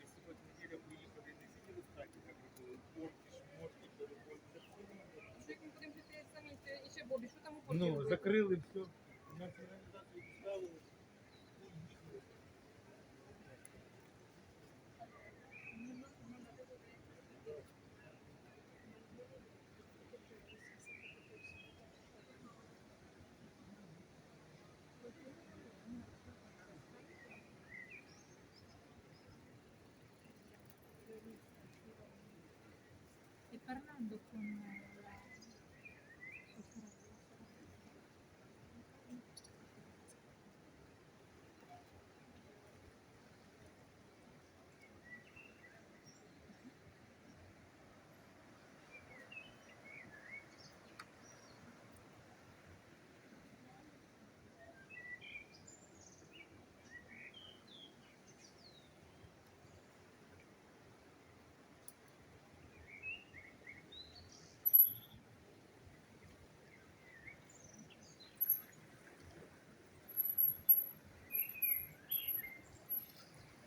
Якщо б неділя приїхали, не сиділи в хаті, так робили, порки, шмотки, переходи, це все не було. Як ми будемо жити самі, і ще Бобі, що там у Ну, робити? закрили все, на сигналізацію поставили, і їхали. E parlando con